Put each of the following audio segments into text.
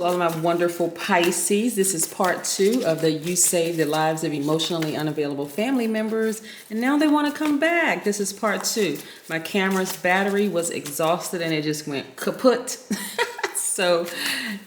All of my wonderful Pisces, this is part 2 of the You Save the Lives of Emotionally Unavailable Family Members, and now they want to come back. This is part 2. My camera's battery was exhausted and it just went kaput. So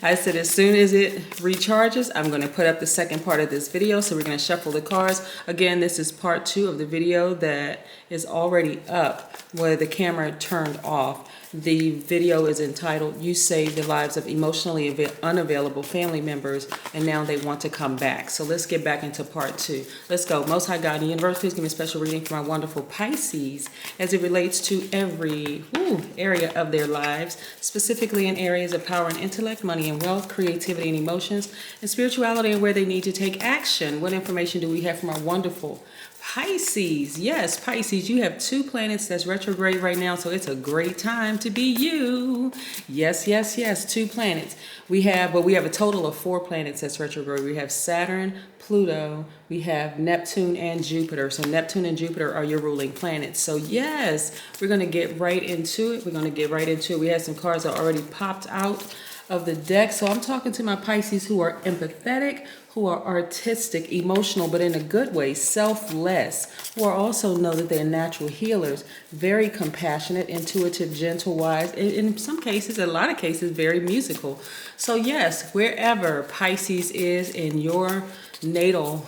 I said as soon as it recharges, I'm going to put up the second part of this video. So we're going to shuffle the cards. Again, this is part 2 of the video that is already up where the camera turned off. The video is entitled, You Save the Lives of Emotionally Unavailable Family Members, and now they want to come back. So let's get back into part 2. Let's go. Most High God in the universe, please give me a special reading for my wonderful Pisces as it relates to every area of their lives, specifically in areas of power and intellect, money and wealth, creativity and emotions, and spirituality, and where they need to take action. What information do we have from our wonderful Pisces? Yes, Pisces, you have 2 planets that's retrograde right now, so it's a great time to be you. Yes, 2 planets. We have a total of 4 planets that's retrograde. We have Saturn, Pluto, we have Neptune and Jupiter. So Neptune and Jupiter are your ruling planets. So yes, we're going to get right into it. We had some cards that already popped out of the deck. So I'm talking to my Pisces who are empathetic, who are artistic, emotional, but in a good way, selfless, who are also know that they're natural healers, very compassionate, intuitive, gentle, wise, in some cases, a lot of cases, very musical. So yes, wherever Pisces is in your natal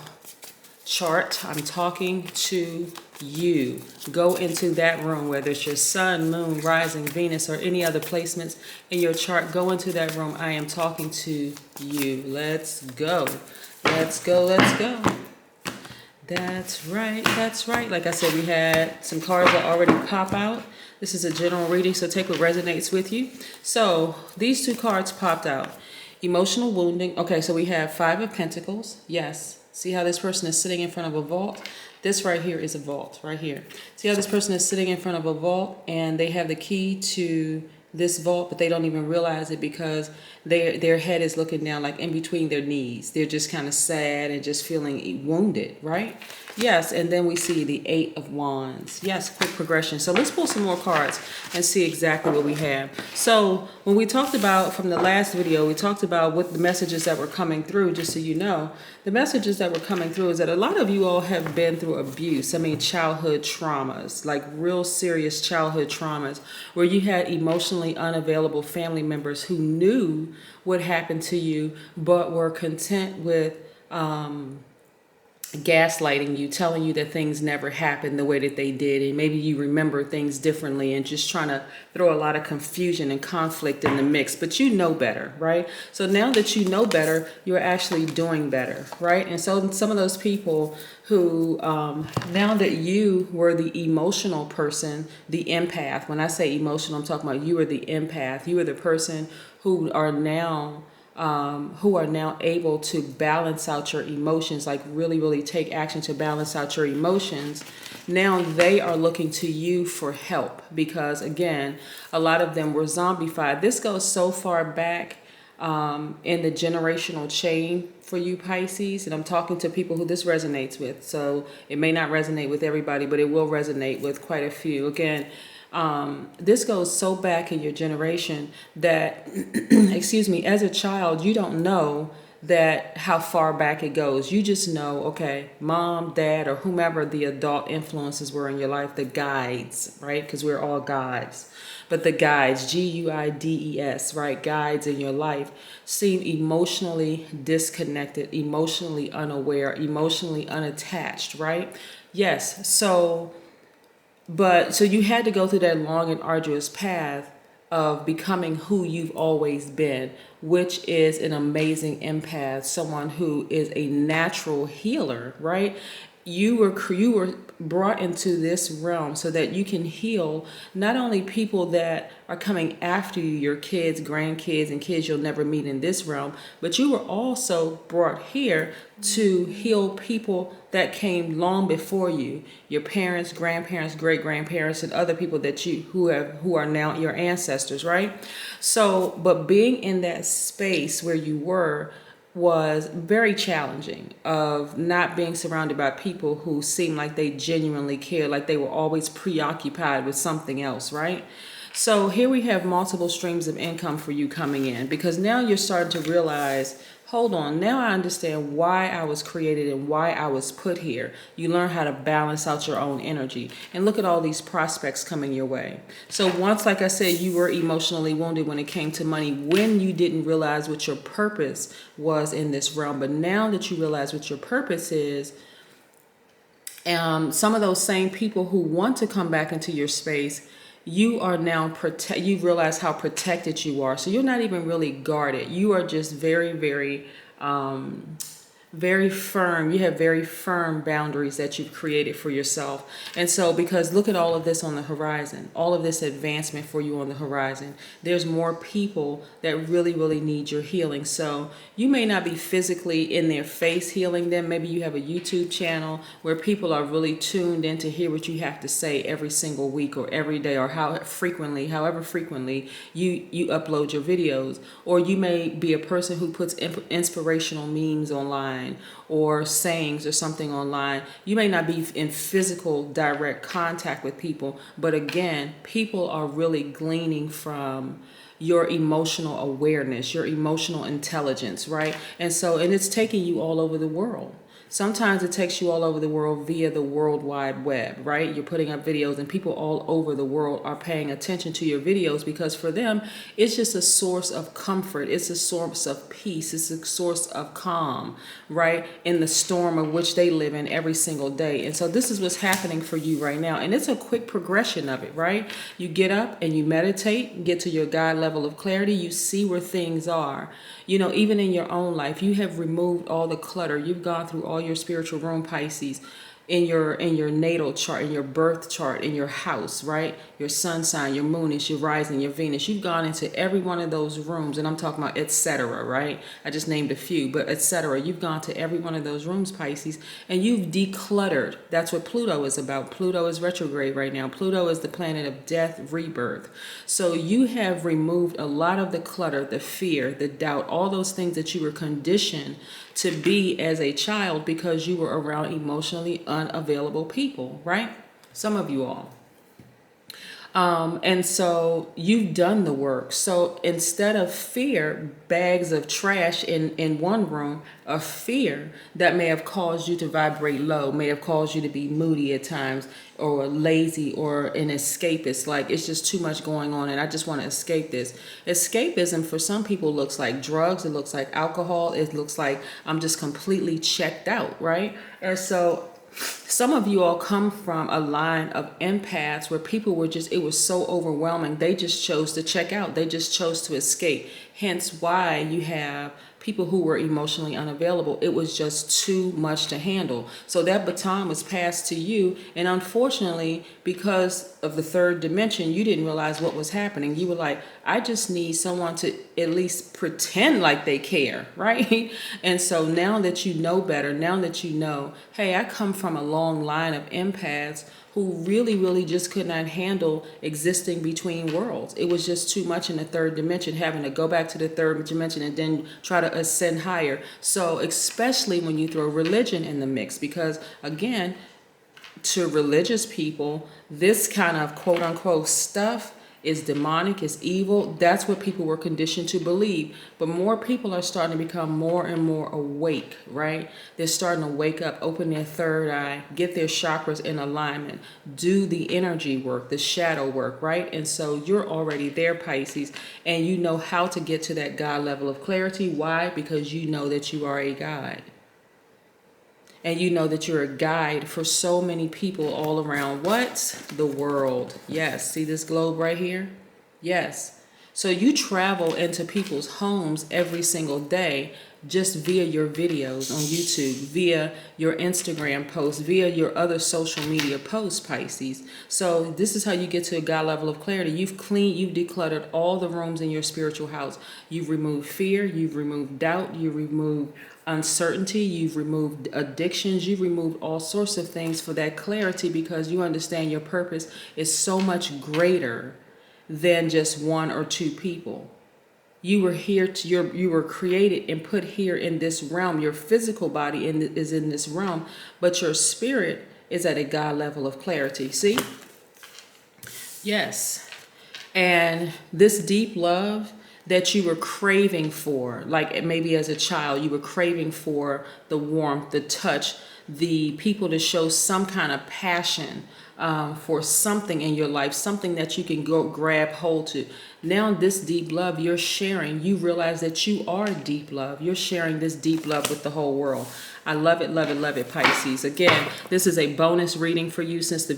chart, I'm talking to you. Go into that room, whether it's your sun, moon, rising, Venus, or any other placements in your chart. Go into that room. I am talking to you. Let's go. That's right. Like I said, we had some cards that already pop out. This is a general reading, so take what resonates with you. So these 2 cards popped out. Emotional wounding. Okay, so we have 5 of Pentacles. Yes. See how this person is sitting in front of a vault? This right here is a vault, right here. See how this person is sitting in front of a vault and they have the key to this vault, but they don't even realize it because their head is looking down, like in between their knees. They're just kind of sad and just feeling wounded, right? Yes, and then we see the 8 of Wands. Yes, quick progression. So let's pull some more cards and see exactly what we have. So when we talked about, from the last video, we talked about what the messages that were coming through, just so you know. The messages that were coming through is that a lot of you all have been through abuse. I mean, childhood traumas, like real serious childhood traumas, where you had emotionally unavailable family members who knew what happened to you, but were content with gaslighting you, telling you that things never happened the way that they did, and maybe you remember things differently and just trying to throw a lot of confusion and conflict in the mix, but you know better, right? So now that you know better, you're actually doing better, right? And so some of those people who, now that you were the emotional person, the empath, when I say emotional, I'm talking about you are the empath, you are the person who are now able to balance out your emotions, like really take action to balance out your emotions. Now they are looking to you for help because, again, a lot of them were zombified. This goes so far back in the generational chain for you Pisces, and I'm talking to people who this resonates with. So it may not resonate with everybody, but it will resonate with quite a few. Again, this goes so back in your generation that, excuse me, as a child, you don't know that how far back it goes. You just know, okay, mom, dad, or whomever the adult influences were in your life, the guides, right? Because we're all guides. But the guides, Guides, right? Guides in your life seem emotionally disconnected, emotionally unaware, emotionally unattached, right? Yes. So you had to go through that long and arduous path of becoming who you've always been, which is an amazing empath, someone who is a natural healer, right? You were brought into this realm so that you can heal not only people that are coming after you, your kids, grandkids, and kids you'll never meet in this realm, but you were also brought here to heal people that came long before you, your parents, grandparents, great-grandparents, and other people that who are now your ancestors, right? So, but being in that space where you were was very challenging, of not being surrounded by people who seemed like they genuinely cared, like they were always preoccupied with something else, right? So here we have multiple streams of income for you coming in, because now you're starting to realize, hold on, now I understand why I was created and why I was put here. You learn how to balance out your own energy, and look at all these prospects coming your way. So once, like I said, you were emotionally wounded when it came to money, when you didn't realize what your purpose was in this realm. But now that you realize what your purpose is, some of those same people who want to come back into your space, you are now you realize how protected you are. So you're not even really guarded. You are just very, very, very firm. You have very firm boundaries that you've created for yourself. And so, because look at all of this on the horizon, all of this advancement for you on the horizon, there's more people that really, really need your healing. So you may not be physically in their face healing them. Maybe you have a YouTube channel where people are really tuned in to hear what you have to say every single week or every day, or however frequently you upload your videos. Or you may be a person who puts inspirational memes online, or sayings or something online. You may not be in physical direct contact with people, but again, people are really gleaning from your emotional awareness, your emotional intelligence, right? And it's taking you all over the world. Sometimes it takes you all over the world via the World Wide Web, right? You're putting up videos and people all over the world are paying attention to your videos, because for them, it's just a source of comfort. It's a source of peace. It's a source of calm, right? In the storm of which they live in every single day. And so this is what's happening for you right now. And it's a quick progression of it, right? You get up and you meditate, get to your God level of clarity. You see where things are. You know, even in your own life, you have removed all the clutter. You've gone through all your spiritual room, Pisces, in your natal chart, in your birth chart, in your house, right? Your sun sign, your moon is your rising, your Venus. You've gone into every one of those rooms, and I'm talking about etc., right? I just named a few, but etc. You've gone to every one of those rooms, Pisces, and you've decluttered. That's what Pluto is about. Pluto is retrograde right now. Pluto is the planet of death, rebirth. So you have removed a lot of the clutter, the fear, the doubt, all those things that you were conditioned to be as a child, because you were around emotionally unavailable people, right? Some of you all. And so you've done the work. So instead of fear, bags of trash in one room, of fear that may have caused you to vibrate low, may have caused you to be moody at times, or lazy, or an escapist, like it's just too much going on and I just want to escape this. Escapism for some people looks like drugs, it looks like alcohol, it looks like I'm just completely checked out, right? And so some of you all come from a line of empaths where people were just, it was so overwhelming, they just chose to check out, they just chose to escape. Hence why you have people who were emotionally unavailable. It was just too much to handle. So that baton was passed to you, and unfortunately, because of the third dimension, you didn't realize what was happening. You were like, I just need someone to at least pretend like they care, right? And so now that you know better, now that you know, hey, I come from a long line of empaths who really just could not handle existing between worlds. It was just too much in the third dimension, having to go back to the third dimension and then try to ascend higher. So especially when you throw religion in the mix, because again, to religious people, this kind of quote unquote stuff is demonic, is evil. That's what people were conditioned to believe. But more people are starting to become more and more awake, right? They're starting to wake up, open their third eye, get their chakras in alignment, do the energy work, the shadow work, right? And so you're already there, Pisces, and you know how to get to that God level of clarity. Why? Because you know that you are a guide. And you know that you're a guide for so many people all around what? The world. Yes. See this globe right here? Yes. So you travel into people's homes every single day just via your videos on YouTube, via your Instagram posts, via your other social media posts, Pisces. So this is how you get to a God level of clarity. You've cleaned, you've decluttered all the rooms in your spiritual house. You've removed fear, you've removed doubt, you've removed uncertainty, you've removed addictions, you've removed all sorts of things for that clarity, because you understand your purpose is so much greater than just one or two people. You were here to you were created and put here in this realm. Your physical body is in this realm, but your spirit is at a God level of clarity. See? Yes. And this deep love that you were craving for, like maybe as a child, you were craving for the warmth, the touch, the people to show some kind of passion for something in your life, something that you can go grab hold to. Now this deep love you're sharing, you realize that you are deep love. You're sharing this deep love with the whole world. I love it, love it, love it, Pisces. Again, this is a bonus reading for you since the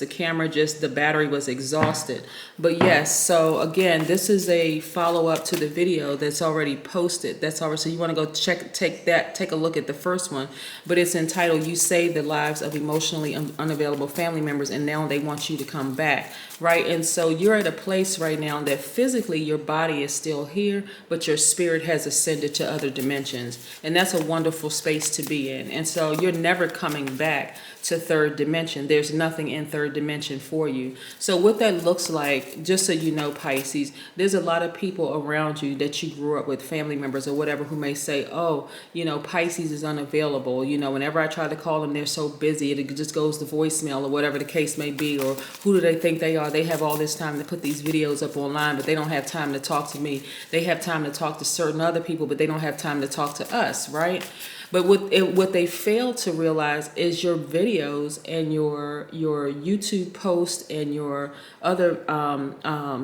camera the battery was exhausted. But yes, so again, this is a follow-up to the video that's already posted. That's already, so you want to go take a look at the first one. But it's entitled, You Saved the Lives of Emotionally Unavailable Family Members, and Now They Want You to Come Back. Right? And so you're at a place right now that physically your body is still here, but your spirit has ascended to other dimensions. And that's a wonderful space to be in. And so you're never coming back to third dimension. There's nothing in third dimension for you. So what that looks like, just so you know, Pisces, there's a lot of people around you that you grew up with, family members or whatever, who may say, oh, you know, Pisces is unavailable. You know, whenever I try to call them, they're so busy. It just goes to voicemail or whatever the case may be. Or who do they think they are? They have all this time to put these videos up online, but they don't have time to talk to me. They have time to talk to certain other people, but they don't have time to talk to us, right? But what they fail to realize is your videos and your YouTube posts and your other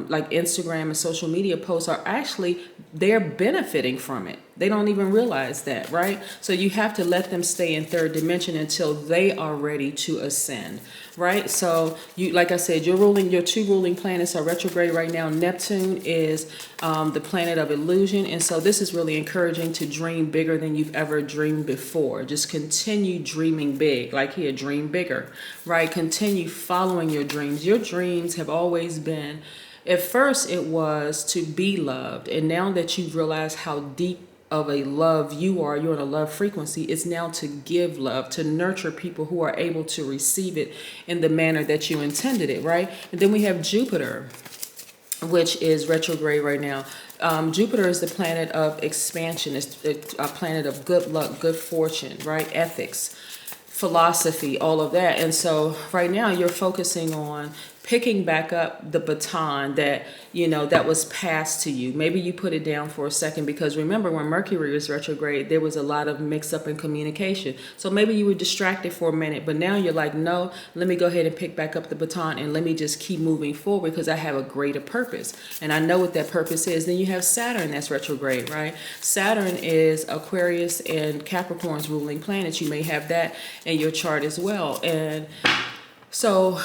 like Instagram and social media posts are actually, they're benefiting from it. They don't even realize that, right? So you have to let them stay in third dimension until they are ready to ascend, right? So you, like I said, your two ruling planets are retrograde right now. Neptune is the planet of illusion. And so this is really encouraging to dream bigger than you've ever dreamed before. Just continue dreaming big, like here, dream bigger, right? Continue following your dreams. Your dreams have always been, at first it was to be loved. And now that you've realized how deep of a love you're in a love frequency, it's now to give love, to nurture people who are able to receive it in the manner that you intended it, right? And then we have Jupiter, which is retrograde right now. Jupiter is the planet of expansion. It's a planet of good luck, good fortune, right? Ethics, philosophy, all of that. And so right now you're focusing on picking back up the baton that, you know, that was passed to you. Maybe you put it down for a second, because remember when Mercury was retrograde, there was a lot of mix up in communication. So maybe you were distracted for a minute, but now you're like, no, let me go ahead and pick back up the baton and let me just keep moving forward, because I have a greater purpose. And I know what that purpose is. Then you have Saturn that's retrograde, right? Saturn is Aquarius and Capricorn's ruling planet. You may have that in your chart as well. And so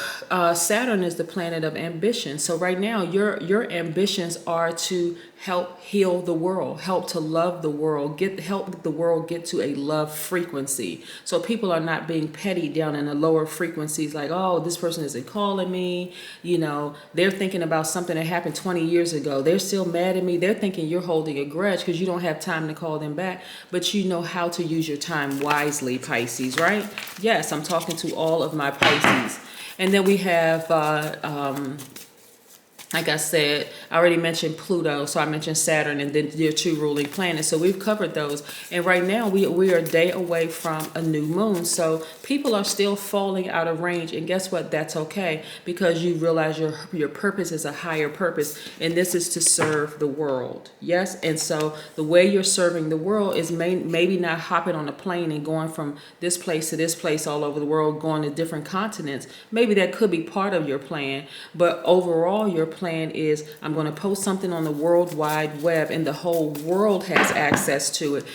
Saturn is the planet of ambition. So right now your ambitions are to help heal the world, help to love the world, help the world get to a love frequency. So people are not being petty down in the lower frequencies, like, oh, this person isn't calling me. You know, they're thinking about something that happened 20 years ago. They're still mad at me. They're thinking you're holding a grudge because you don't have time to call them back, but you know how to use your time wisely, Pisces, right? Yes, I'm talking to all of my Pisces. And then we have, like I said, I already mentioned Pluto, so I mentioned Saturn and then your two ruling planets. So we've covered those. And right now we are a day away from a new moon. So people are still falling out of range. And guess what? That's okay, because you realize your purpose is a higher purpose. And this is to serve the world. Yes. And so the way you're serving the world is maybe not hopping on a plane and going from this place to this place all over the world, going to different continents. Maybe that could be part of your plan. But overall, your plan is, I'm going to post something on the World Wide Web, and the whole world has access to it,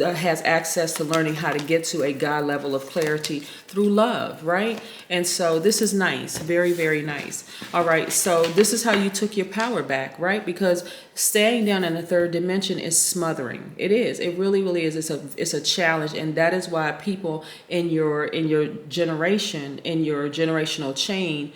has access to learning how to get to a God level of clarity through love, right? And so this is nice, very, very nice. All right, so this is how you took your power back, right? Because staying down in the third dimension is smothering. It is. It really, really is. It's a challenge, and that is why people in your generation, in your generational chain,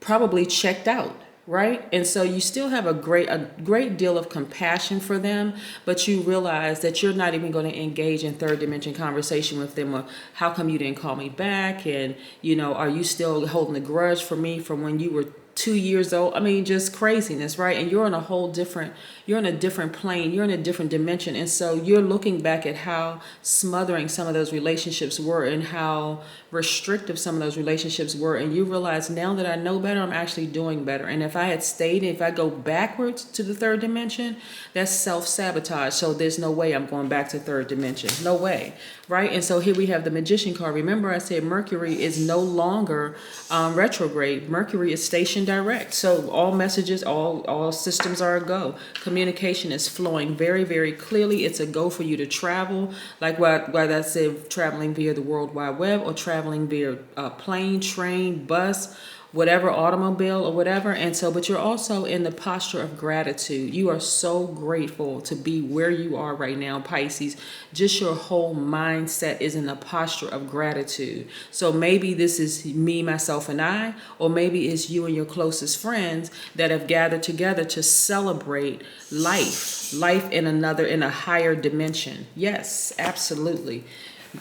probably checked out, right? And so you still have a great deal of compassion for them, but you realize that you're not even going to engage in third dimension conversation with them. Or how come you didn't call me back? And, you know, are you still holding a grudge for me from when you were 2 years old. I mean, just craziness, right? And you're on a whole different, you're in a different plane, you're in a different dimension. And so you're looking back at how smothering some of those relationships were and how restrictive some of those relationships were. And you realize now that I know better, I'm actually doing better. And if I had stayed, if I go backwards to the third dimension, that's self-sabotage. So there's no way I'm going back to third dimension. No way, right? And so here we have the Magician card. Remember I said Mercury is no longer retrograde. Mercury is stationed direct. So all messages, all systems are a go. Communication is flowing very, very clearly. It's a go for you to travel, like what I said, traveling via the World Wide Web or traveling via plane, train, bus, whatever, automobile or whatever. And so, but you're also in the posture of gratitude. You are so grateful to be where you are right now, Pisces. Just your whole mindset is in the posture of gratitude. So maybe this is me, myself, and I, or maybe it's you and your closest friends that have gathered together to celebrate life in a higher dimension. Yes, absolutely.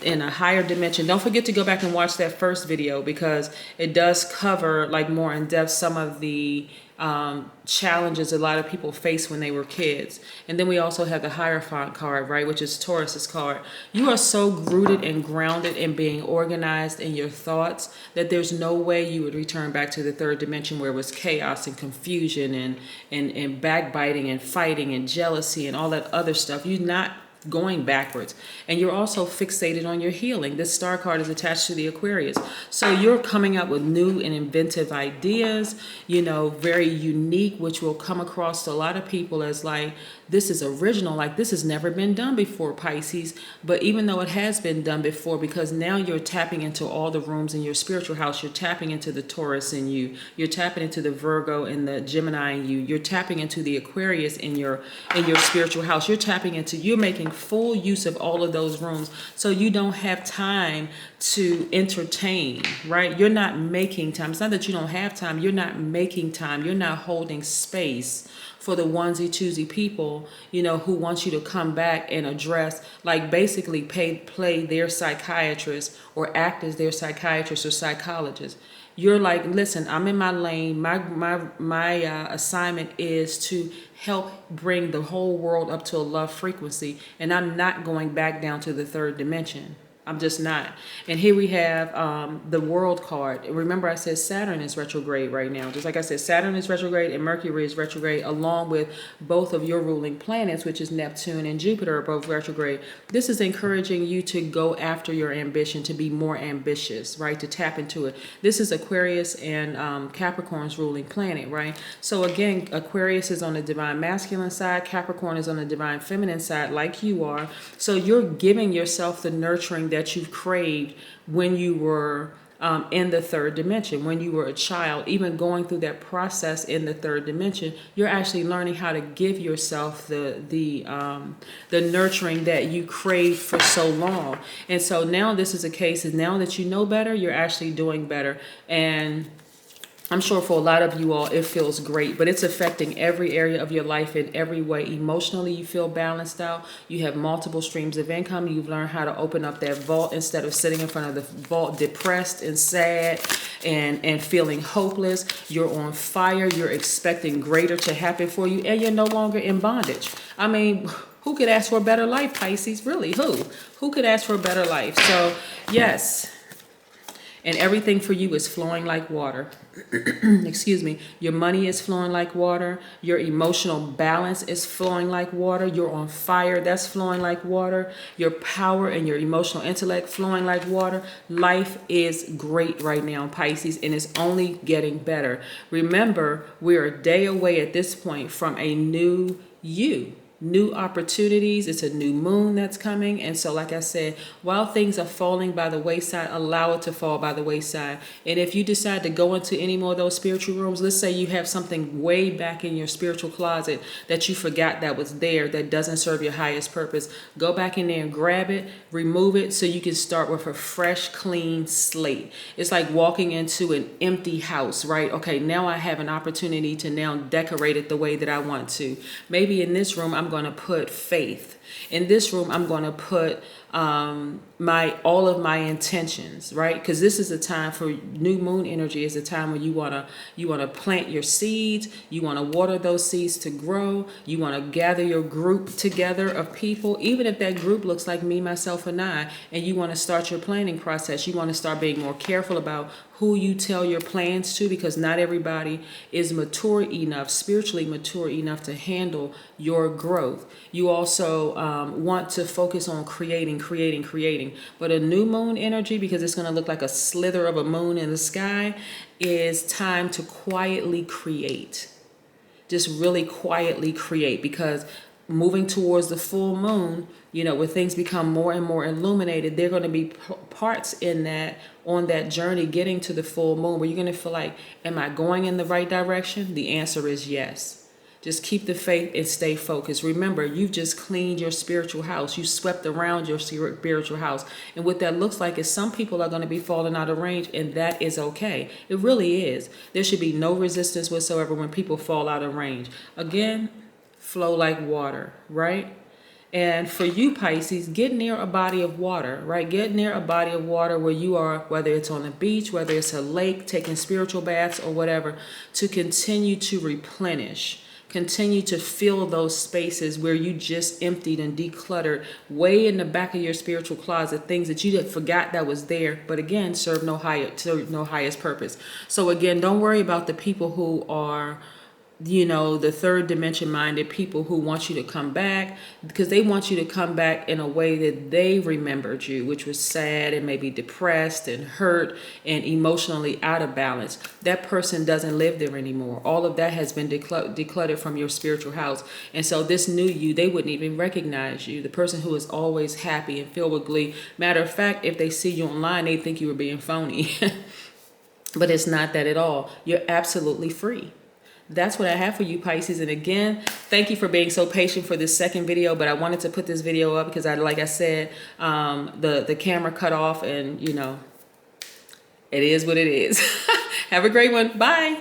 In a higher dimension. Don't forget to go back and watch that first video because it does cover like more in depth some of the challenges a lot of people face when they were kids. And then we also have the Hierophant card, right, which is Taurus's card. You are so rooted and grounded in being organized in your thoughts that there's no way you would return back to the third dimension where it was chaos and confusion and backbiting and fighting and jealousy and all that other stuff. You're not going backwards. And you're also fixated on your healing. This star card is attached to the Aquarius. So you're coming up with new and inventive ideas, you know, very unique, which will come across to a lot of people as like, this is original, like this has never been done before, Pisces. But even though it has been done before, because now you're tapping into all the rooms in your spiritual house, you're tapping into the Taurus in you, you're tapping into the Virgo and the Gemini in you, you're tapping into the Aquarius in your spiritual house, you're making full use of all of those rooms. So you don't have time to entertain, right? You're not making time. It's not that you don't have time, you're not making time, you're not holding space for the onesie twosie people, you know, who want you to come back and address, like basically play their psychiatrist or act as their psychiatrist or psychologist. You're like, listen, I'm in my lane. My assignment is to help bring the whole world up to a love frequency, and I'm not going back down to the third dimension. I'm just not. And here we have the World card. Remember I said Saturn is retrograde right now. Just like I said, Saturn is retrograde and Mercury is retrograde, along with both of your ruling planets, which is Neptune and Jupiter, are both retrograde. This is encouraging you to go after your ambition, to be more ambitious, right? To tap into it. This is Aquarius and Capricorn's ruling planet, right? So again, Aquarius is on the divine masculine side. Capricorn is on the divine feminine side, like you are. So you're giving yourself the nurturing that you've craved when you were in the third dimension, when you were a child. Even going through that process in the third dimension, you're actually learning how to give yourself the nurturing that you craved for so long. And so now this is a case, and now that you know better, you're actually doing better. And I'm sure for a lot of you all, it feels great, but it's affecting every area of your life in every way. Emotionally, you feel balanced out. You have multiple streams of income. You've learned how to open up that vault instead of sitting in front of the vault depressed and sad and feeling hopeless. You're on fire. You're expecting greater to happen for you, and you're no longer in bondage. I mean, who could ask for a better life, Pisces? Really, who? Who could ask for a better life? So, yes. And everything for you is flowing like water. Excuse me. Your money is flowing like water. Your emotional balance is flowing like water. You're on fire. That's flowing like water. Your power and your emotional intellect flowing like water. Life is great right now, Pisces, and it's only getting better. Remember, we're a day away at this point from a new you. New opportunities. It's a new moon that's coming. And so, like I said, while things are falling by the wayside, allow it to fall by the wayside. And if you decide to go into any more of those spiritual rooms, let's say you have something way back in your spiritual closet that you forgot that was there, that doesn't serve your highest purpose, go back in there and grab it, remove it, so you can start with a fresh, clean slate. It's like walking into an empty house, right? Okay, now I have an opportunity to now decorate it the way that I want to. Maybe in this room, I'm going to put faith. In this room, I'm going to put all of my intentions, right? Because this is a time for new moon energy, is a time when you wanna plant your seeds, you wanna water those seeds to grow, you wanna gather your group together of people, even if that group looks like me, myself, and I, and you wanna start your planning process. You wanna start being more careful about who you tell your plans to, because not everybody is mature enough, spiritually mature enough to handle your growth. You also want to focus on creating. But a new moon energy, because it's going to look like a slither of a moon in the sky, is time to quietly create. Just really quietly create, because moving towards the full moon, you know, where things become more and more illuminated, there are going to be parts in that, on that journey getting to the full moon, where you're going to feel like, am I going in the right direction? The answer is yes. Just keep the faith and stay focused. Remember, you've just cleaned your spiritual house. You swept around your spiritual house. And what that looks like is some people are going to be falling out of range, and that is okay. It really is. There should be no resistance whatsoever when people fall out of range. Again, flow like water, right? And for you, Pisces, get near a body of water, right? Get near a body of water where you are, whether it's on a beach, whether it's a lake, taking spiritual baths or whatever, to continue to replenish. Continue to fill those spaces where you just emptied and decluttered, way in the back of your spiritual closet, things that you had forgot that was there, but again, serve no highest purpose. So again, don't worry about the people who are, you know, the third dimension minded people who want you to come back, because they want you to come back in a way that they remembered you, which was sad and maybe depressed and hurt and emotionally out of balance. That person doesn't live there anymore. All of that has been decluttered from your spiritual house. And so this new you, they wouldn't even recognize you. The person who is always happy and filled with glee. Matter of fact, if they see you online, they think you were being phony. But it's not that at all. You're absolutely free. That's what I have for you, Pisces. And again, thank you for being so patient for this second video, but I wanted to put this video up because like I said, the camera cut off, and you know, it is what it is. Have a great one. Bye.